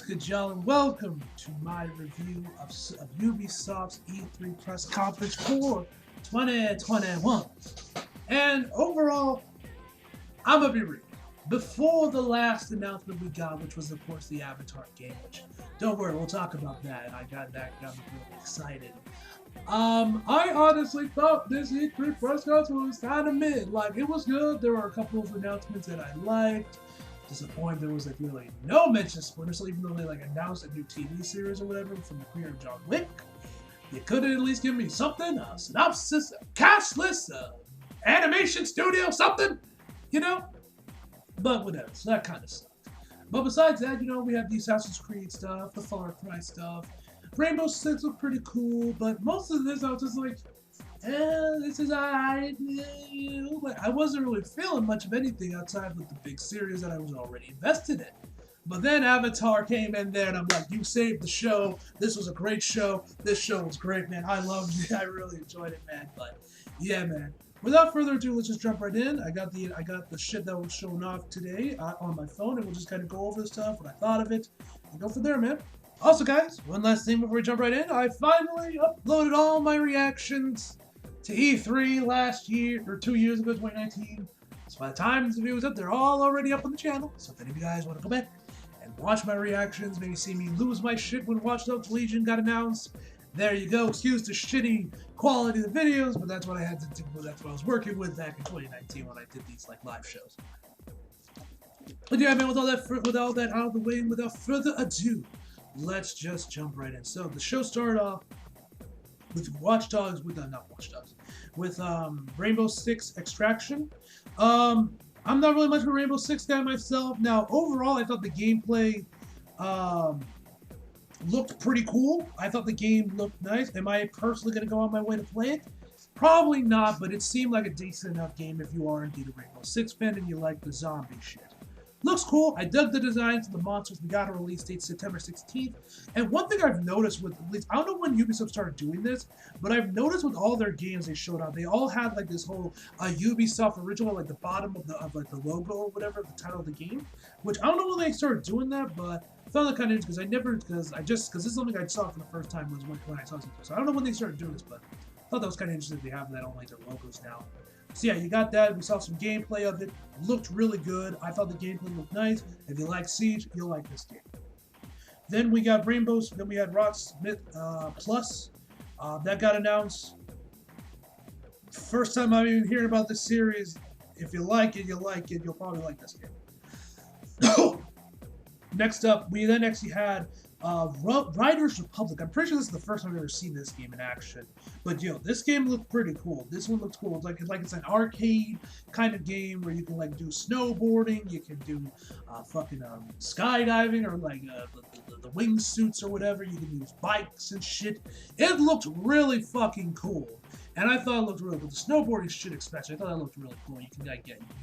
what's good, y'all, and welcome to my review of Ubisoft's E3 press conference for 2021. And overall, I'm gonna be real. Before the last announcement we got, which was of course the Avatar game, which don't worry, we'll talk about that. And I got me really excited. I honestly thought this E3 press conference was kind of mid. Like, it was good. There were a couple of announcements that I liked. Disappointed there was like really no mention of Splinter Cell, even though they like announced a new TV series or whatever from the creator of John Wick. You could at least give me something, a synopsis, a cast list, a animation studio, something, you know? But whatever, so that kind of sucked. But besides that, we have the Assassin's Creed stuff, the Far Cry stuff. Rainbow Six looked pretty cool, but most of this I was just like, this is alright. Like, I wasn't really feeling much of anything outside of the big series that I was already invested in. But then Avatar came in there, and I'm like, you saved the show. This was a great show. This show was great, man. I loved it. I really enjoyed it, man. But yeah, man. Without further ado, let's just jump right in. I got the shit that was shown off today on my phone, and we'll just kind of go over the stuff, what I thought of it, and go from there, man. Also, guys, one last thing before we jump right in. I finally uploaded all my reactions to E3 last year, or 2 years ago, 2019. So by the time this video is up, they're all already up on the channel. So if any of you guys want to go back and watch my reactions, maybe see me lose my shit when Watch Dogs Legion got announced, there you go. Excuse the shitty quality of the videos, but that's what I had to do. That's what I was working with back in 2019 when I did these like live shows. But yeah, man, with all that out of the way, and without further ado, let's just jump right in. So the show started off with with Rainbow Six Extraction. I'm not really much of a Rainbow Six guy myself. Now, overall, I thought the gameplay looked pretty cool. I thought the game looked nice. Am I personally going to go on my way to play it? Probably not, but it seemed like a decent enough game if you are indeed a Rainbow Six fan and you like the zombie shit. Looks cool. I dug the designs of the monsters. We got a release date September 16th. And one thing I've noticed with, at least, I don't know when Ubisoft started doing this, but I've noticed with all their games they showed out, they all had like this whole Ubisoft original, like the bottom of the logo or whatever, the title of the game. Which I don't know when they started doing that, but I found that kind of interesting because this is something I saw for the first time was when I saw it. So I don't know when they started doing this, but I thought that was kind of interesting they have that on like their logos now. So yeah, you got that. We saw some gameplay of it. Looked really good. I thought the gameplay looked nice. If you like Siege, you'll like this game. Then we got Rainbows. Then we had Rocksmith Plus. That got announced. First time I'm even hearing about this series. If you like it, you'll like it. You'll probably like this game. Next up, we then actually had Riders Republic. I'm pretty sure this is the first time I've ever seen this game in action. But this game looked pretty cool. This one looks cool. It's an arcade kind of game where you can like do snowboarding, you can do skydiving or like the wingsuits or whatever. You can use bikes and shit. It looked really fucking cool. And I thought it looked really cool. The snowboarding shit especially, I thought that looked really cool. You can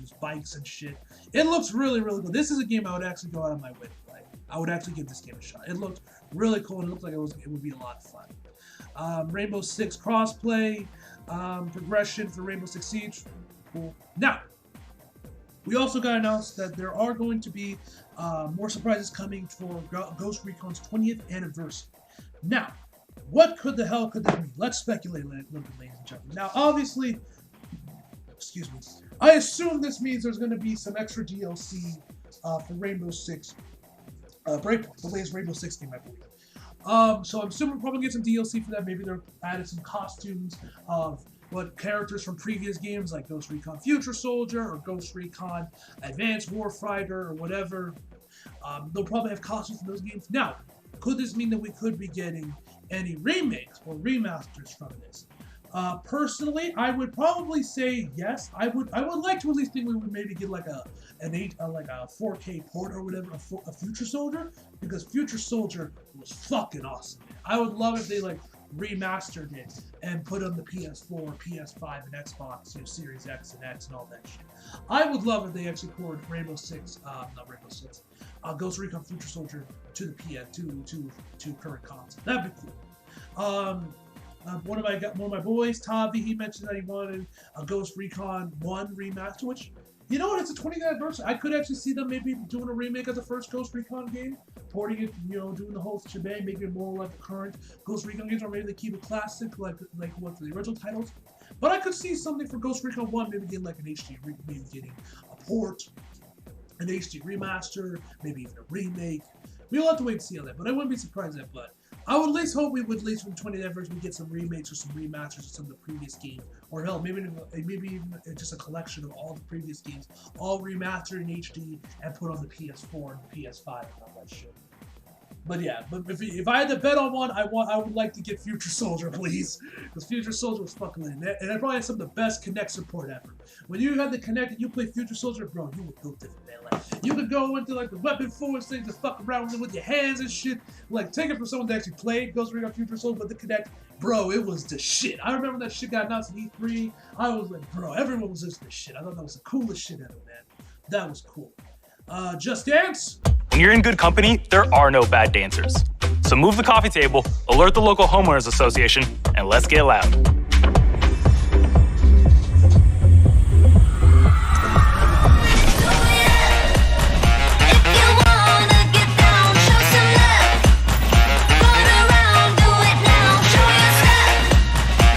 use bikes and shit. It looks really, really cool. This is a game I would actually go out of my way to play. I would actually give this game a shot. It looked really cool, and it looked like it would be a lot of fun. Rainbow Six crossplay, progression for Rainbow Six Siege. Cool. Now, we also got announced that there are going to be more surprises coming for Ghost Recon's 20th anniversary. Now, what the hell could that mean? Let's speculate a little bit, ladies and gentlemen. Now, obviously, excuse me, I assume this means there's going to be some extra DLC for Rainbow Six. Breakpoint, the latest Rainbow Six game, I believe. So I'm assuming we'll probably get some DLC for that. Maybe they're added some costumes of what characters from previous games like Ghost Recon Future Soldier or Ghost Recon Advanced Warfighter or whatever. They'll probably have costumes from those games. Now, could this mean that we could be getting any remakes or remasters from this? Personally, I would probably say yes. I would like to at least think we would maybe get like a 4K port or whatever, a Future Soldier, because Future Soldier was fucking awesome, man. I would love if they like remastered it and put on the PS4, PS5, and Xbox, Series X and X and all that shit. I would love if they actually poured Ghost Recon Future Soldier to the to current consoles. That'd be cool. One of my boys, Tavi, he mentioned that he wanted a Ghost Recon 1 remaster, which, you know what, it's a 20th anniversary. I could actually see them maybe doing a remake of the first Ghost Recon game. porting it, you know, doing the whole shebang, making it more like the current Ghost Recon games, or maybe they keep it classic, like what the original titles. But I could see something for Ghost Recon 1, maybe getting like an HD, maybe getting a port, an HD remaster, maybe even a remake. We'll have to wait and see on that, but I wouldn't be surprised at that. But I would at least hope we would, at least from 20th anniversary, we get some remakes or some remasters of some of the previous games, or hell, maybe even just a collection of all the previous games, all remastered in HD and put on the PS4 and the PS5 and all that shit. But yeah, but if I had to bet on one, I would like to get Future Soldier, please, because Future Soldier was fucking lit, and I probably had some of the best Kinect support ever. When you had the Kinect and you play Future Soldier, bro, you would go different, man. Like you could go into like the weapon force thing, just fuck around with your hands and shit. Like take it from someone that actually played Ghost Recon Future Soldier, but the Kinect, bro, it was the shit. I remember that shit got announced in E3. I was like, bro, everyone was just the shit. I thought that was the coolest shit ever, man. That was cool. Just Dance. When you're in good company, there are no bad dancers. So move the coffee table, alert the local homeowners association, and let's get loud.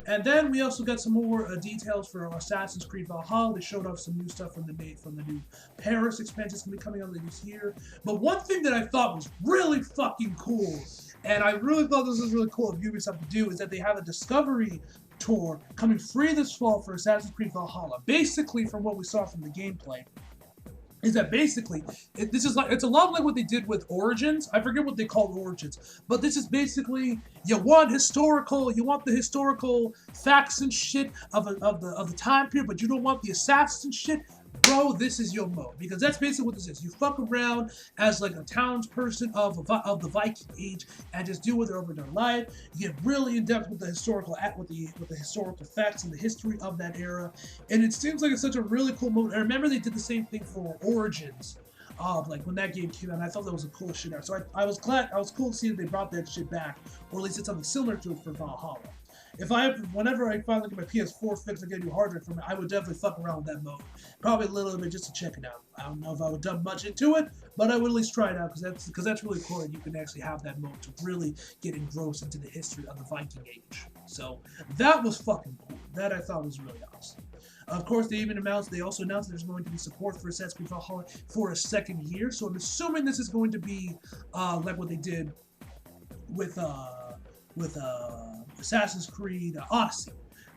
And then we also got some more details for Assassin's Creed Valhalla. They showed off some new stuff from the new Paris expansion. It's gonna be coming out later this year. But one thing that I thought was really fucking cool, and I really thought this was really cool of Ubisoft to do, is that they have a Discovery tour coming free this fall for Assassin's Creed Valhalla. Basically, from what we saw from the gameplay, is that basically it's a lot like what they did with Origins. I forget what they called Origins, but this is basically you want the historical facts and shit of the time period, but you don't want the assassin shit. Bro, this is your mode, because that's basically what this is. You fuck around as like a townsperson of the Viking age and just deal with it over their life. You get really in depth with the historical facts and the history of that era, and it seems like it's such a really cool mode. I remember they did the same thing for Origins, like when that game came out. And I thought that was a cool shit out. So I was cool to see that they brought that shit back, or at least it's something similar to it for Valhalla. Whenever I finally get my PS4 fixed and get a new hard drive from it, I would definitely fuck around with that mode. Probably a little bit just to check it out. I don't know if I would dump much into it, but I would at least try it out because that's really cool, and you can actually have that mode to really get engrossed into the history of the Viking Age. So that was fucking cool. That I thought was really awesome. Of course, they also announced there's going to be support for Assassin's Creed Valhalla for a second year. So I'm assuming this is going to be like what they did with Assassin's Creed Odyssey,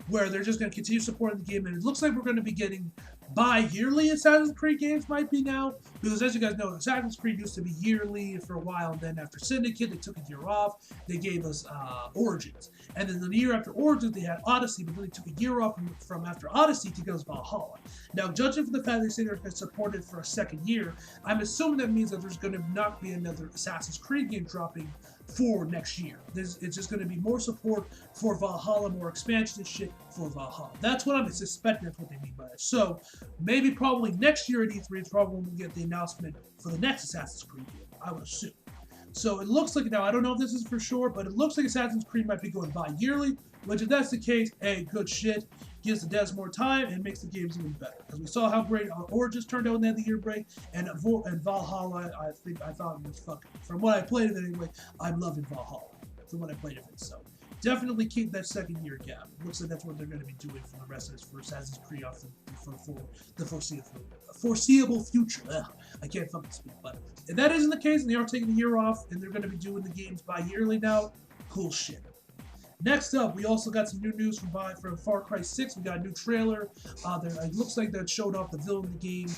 where they're just going to continue supporting the game, and it looks like we're going to be getting bi-yearly Assassin's Creed games might be now, because as you guys know, Assassin's Creed used to be yearly for a while, and then after Syndicate, they took a year off, they gave us Origins, and then the year after Origins, they had Odyssey, but then they took a year off from after Odyssey to give us Valhalla. Now, judging from the fact they say they're going to support it for a second year, I'm assuming that means that there's going to not be another Assassin's Creed game dropping for next year. It's just going to be more support for Valhalla, more expansion and shit for Valhalla. That's what I'm suspecting. That's what they mean by that. So maybe probably next year at E3 is probably when we get the announcement for the next Assassin's Creed game, I would assume. So it looks like, now I don't know if this is for sure, but it looks like Assassin's Creed might be going bi-yearly, which if that's the case, hey, good shit. Gives the devs more time and makes the games even better. Because we saw how great Origins turned out when they had the year break, and Valhalla, I thought it was fucking. From what I played of it anyway, I'm loving Valhalla. From what I played of it, so definitely keep that second year gap. It looks like that's what they're going to be doing for the rest of this for Assassin's Creed for the foreseeable future. Ugh, I can't fucking speak, but if that isn't the case, and they are taking the year off, and they're going to be doing the games bi-yearly now, cool shit. Next up, we also got some new news from Far Cry 6. We got a new trailer. It looks like that showed off the villain of the game.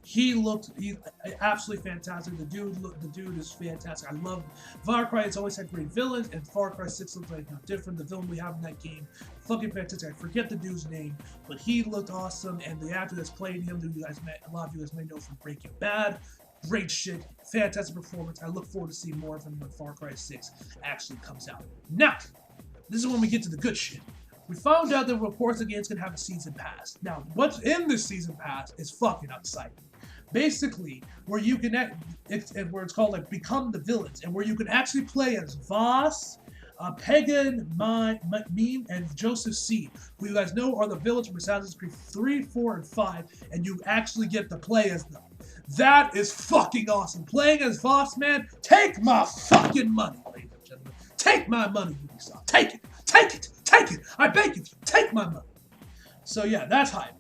He absolutely fantastic. The dude is fantastic. I love Far Cry. It's always had great villains, and Far Cry 6 looks like different. The villain we have in that game, fucking fantastic. I forget the dude's name, but he looked awesome. And the actor that's playing him, a lot of you guys may know from Breaking Bad. Great shit, fantastic performance. I look forward to seeing more of him when Far Cry 6 actually comes out. Now, this is when we get to the good shit. We found out that reports the game's gonna have a season pass. Now, what's in this season pass is fucking exciting. Basically, where you can where it's called like Become the Villains, and where you can actually play as Voss, Pagan, Meme, and Joseph C, who you guys know are the villains from Assassin's Creed 3, 4, and 5, and you actually get to play as them. That is fucking awesome. Playing as Voss, man, take my fucking money, ladies and gentlemen. Take my money, Ubisoft. Take it. Take it. Take it. I beg you, take my money. So yeah, that's hype.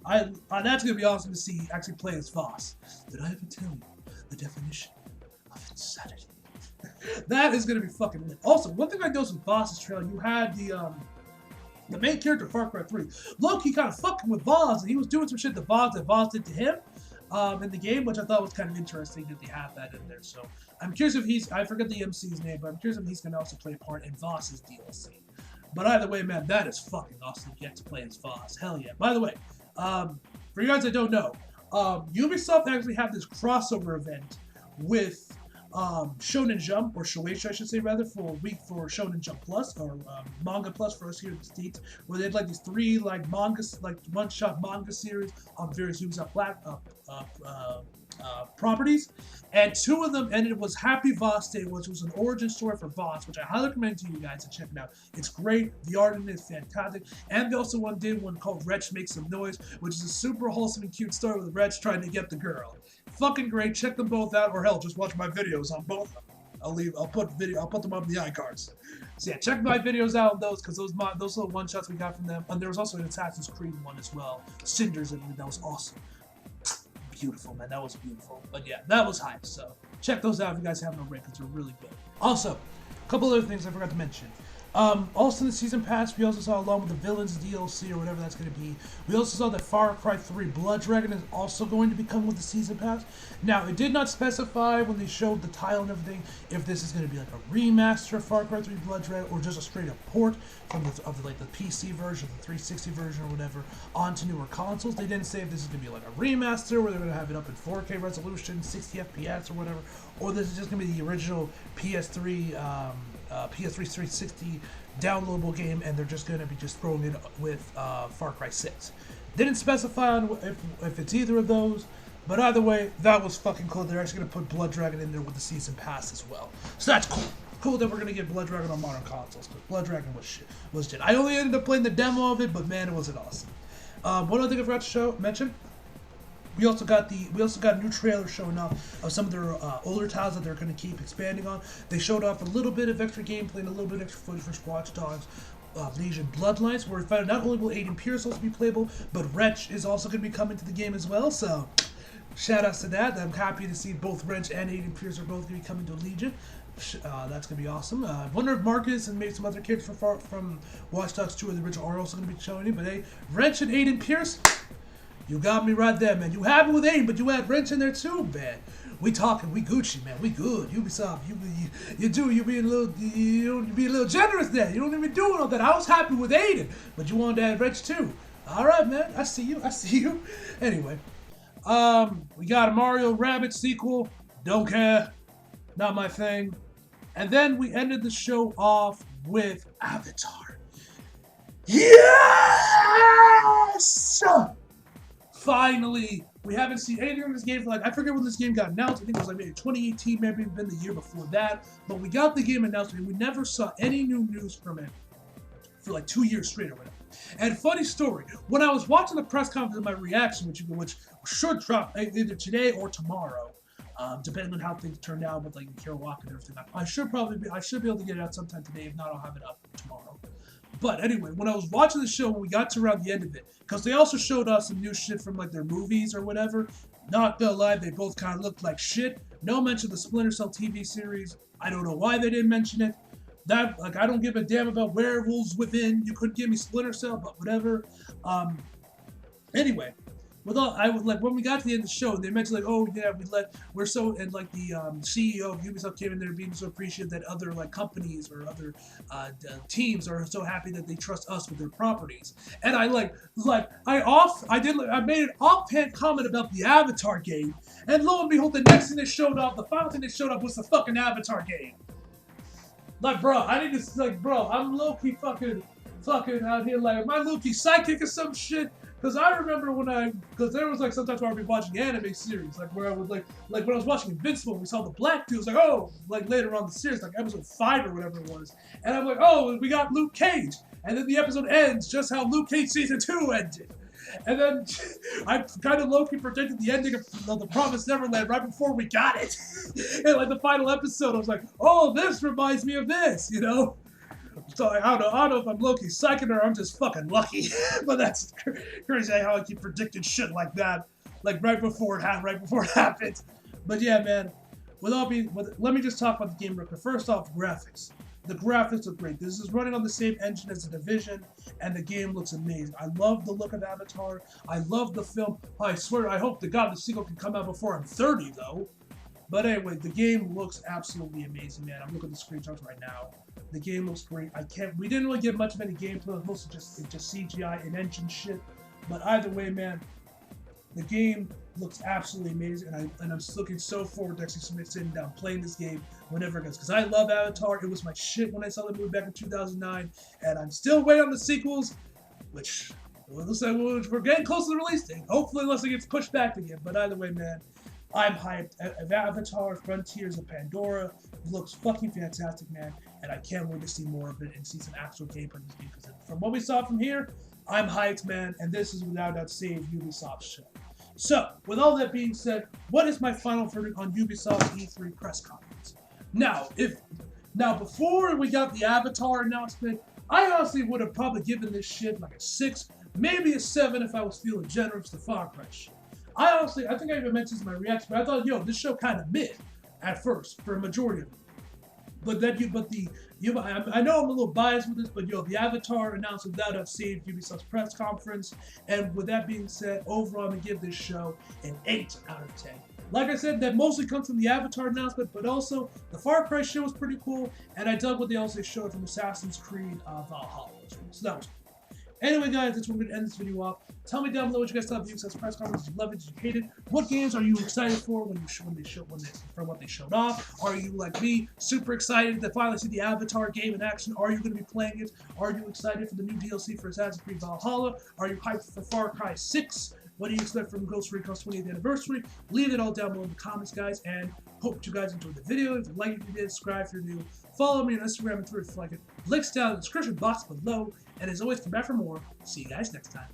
That's gonna be awesome to see actually play as Voss. Did I ever tell you the definition of insanity? That is gonna be fucking lit. Also, one thing I noticed with Voss's trailer, you had the main character Far Cry 3. Loki kind of fucking with Voss, and he was doing some shit that Voss did to him in the game, which I thought was kind of interesting that they have that in there. So I'm curious if I forget the MC's name, but I'm curious if he's gonna also play a part in Voss's DLC. But either way, man, that is fucking awesome to get to play as Voss. Hell yeah. By the way, for you guys that don't know, Ubisoft actually have this crossover event with Shonen Jump, or Shueisha, I should say, rather, for a week for Shonen Jump Plus, or Manga Plus for us here in the States, where they had like these 3 like one-shot manga series on various Ubisoft properties, and 2 of them ended was Happy Voss Day, which was an origin story for Voss, which I highly recommend to you guys to check it out. It's great, the art in it is fantastic, and they also did one called Wretch Makes Some Noise, which is a super wholesome and cute story with Wretch trying to get the girl. Fucking great, check them both out, or hell, just watch my videos on both of them. I'll put them up in the iCards. So yeah, check my videos out on those, because those little one-shots we got from them, and there was also an Assassin's Creed one as well, Cinders, and that was awesome. Beautiful, man. That was beautiful. But yeah, that was hype. So check those out if you guys haven't already, because they're really good. Also, a couple other things I forgot to mention. Also in the season pass, we also saw, along with the Villains DLC or whatever that's going to be, we also saw that Far Cry 3 Blood Dragon is also going to become with the season pass. Now, it did not specify when they showed the title and everything if this is going to be like a remaster of Far Cry 3 Blood Dragon or just a straight up port from the PC version, the 360 version or whatever, onto newer consoles. They didn't say if this is going to be like a remaster where they're going to have it up in 4K resolution, 60 FPS or whatever, or this is just going to be the original PS3 360 downloadable game, and they're just going to be just throwing it with Far Cry 6. Didn't specify on if it's either of those, but either way, that was fucking cool. They're actually going to put Blood Dragon in there with the season pass as well. So that's cool. Cool that we're going to get Blood Dragon on modern consoles, because Blood Dragon was shit. I only ended up playing the demo of it, but man, it was awesome. One other thing I forgot to mention. We also got a new trailer showing off of some of their older titles that they're going to keep expanding on. They showed off a little bit of extra gameplay and a little bit of extra footage for Watch Dogs Legion Bloodlines, where we found out not only will Aiden Pierce also be playable, but Wretch is also going to be coming to the game as well. So shout outs to that. I'm happy to see both Wretch and Aiden Pierce are both going to be coming to Legion. That's going to be awesome. I wonder if Marcus and maybe some other characters from Watch Dogs 2 or the original are also going to be showing it. But hey, Wretch and Aiden Pierce, you got me right there, man. You have it with Aiden, but you had Wrench in there too, man. We talking, we Gucci, man. We good. Ubisoft, you being a little generous there. You don't even be doing all that. I was happy with Aiden, but you wanted to add Wrench too. All right, man. I see you. Anyway, we got a Mario Rabbids sequel. Don't care. Not my thing. And then we ended the show off with Avatar. Yes! Finally, we haven't seen anything in this game for I forget when this game got announced. I think it was maybe 2018, maybe even the year before that. But we got the game announced and we never saw any new news from it for 2 years straight or whatever. And funny story, when I was watching the press conference of my reaction, which should drop either today or tomorrow, depending on how things turned out with Kira Walker and everything, I should be able to get it out sometime today. If not, I'll have it up tomorrow. But anyway, when I was watching the show, when we got to around the end of it, because they also showed us some new shit from their movies or whatever. Not gonna lie, they both kind of looked like shit. No mention of the Splinter Cell TV series. I don't know why they didn't mention it. That I don't give a damn about Werewolves Within. You couldn't give me Splinter Cell, but whatever. Anyway. When we got to the end of the show, they mentioned oh yeah, we're so, and the CEO of Ubisoft came in there being so appreciative that other companies or other teams are so happy that they trust us with their properties. And I made an offhand comment about the Avatar game, and lo and behold, the next thing they showed off, the final thing they showed off was the fucking Avatar game. Bro, I need to I'm low-key fucking out here am I low-key psychic or some shit? Because I remember because there was sometimes where I'd be watching anime series, where I would when I was watching Invincible, we saw the black dude, it was later on the series, episode 5 or whatever it was, and I'm oh, we got Luke Cage, and then the episode ends just how Luke Cage season 2 ended. And then I kind of low-key predicted the ending of The Promised Neverland right before we got it. And like the final episode, I was like, oh, this reminds me of this, you know? So I don't know if I'm low-key psychic or I'm just fucking lucky. But that's crazy how I keep predicting shit like that, like right before it happened. But yeah, man. Let me just talk about the game real quick. First off, graphics. The graphics look great. This is running on the same engine as The Division, and the game looks amazing. I love the look of Avatar. I love the film. I swear, I hope to God the sequel can come out before I'm 30, though. But anyway, the game looks absolutely amazing, man. I'm looking at the screenshots right now. The game looks great. We didn't really get much of any gameplay. It was mostly just CGI and engine shit. But either way, man, the game looks absolutely amazing, and I'm looking so forward to actually sitting down playing this game whenever it goes. Because I love Avatar. It was my shit when I saw the movie back in 2009, and I'm still waiting on the sequels, which looks like we're getting close to the release date. Hopefully, unless it gets pushed back again. But either way, man, I'm hyped. Avatar: Frontiers of Pandora looks fucking fantastic, man, and I can't wait to see more of it and see some actual gameplay in this game. Because from what we saw from here, I'm hyped, man, and this is without doubt save Ubisoft's show. So, with all that being said, what is my final verdict on Ubisoft's E3 press conference? Now, before we got the Avatar announcement, I honestly would have probably given this shit like a 6, maybe a 7 if I was feeling generous to Far Cry shit. I think I even mentioned this in my reaction, but I thought, yo, this show kind of mid at first for a majority of it. I know I'm a little biased with this, but yo, the Avatar announcement without have saved Ubisoft's press conference. And with that being said, overall, I'm gonna give this show an 8 out of 10. Like I said, that mostly comes from the Avatar announcement, but also the Far Cry show was pretty cool, and I dug what they also showed from Assassin's Creed Valhalla. So that was cool. Anyway, guys, that's where we're going to end this video off. Tell me down below what you guys thought of the Ubisoft press conference. Did you love it? Did you hate it? What games are you excited for from what they showed off? Are you, like me, super excited to finally see the Avatar game in action? Are you going to be playing it? Are you excited for the new DLC for Assassin's Creed Valhalla? Are you hyped for Far Cry 6? What do you expect from Ghost Recon's 20th anniversary? Leave it all down below in the comments, guys, and hope you guys enjoyed the video. If you like it, if you did, subscribe if you're new. Follow me on Instagram and Twitter if you like it. Links down in the description box below. And as always, come back for more. See you guys next time.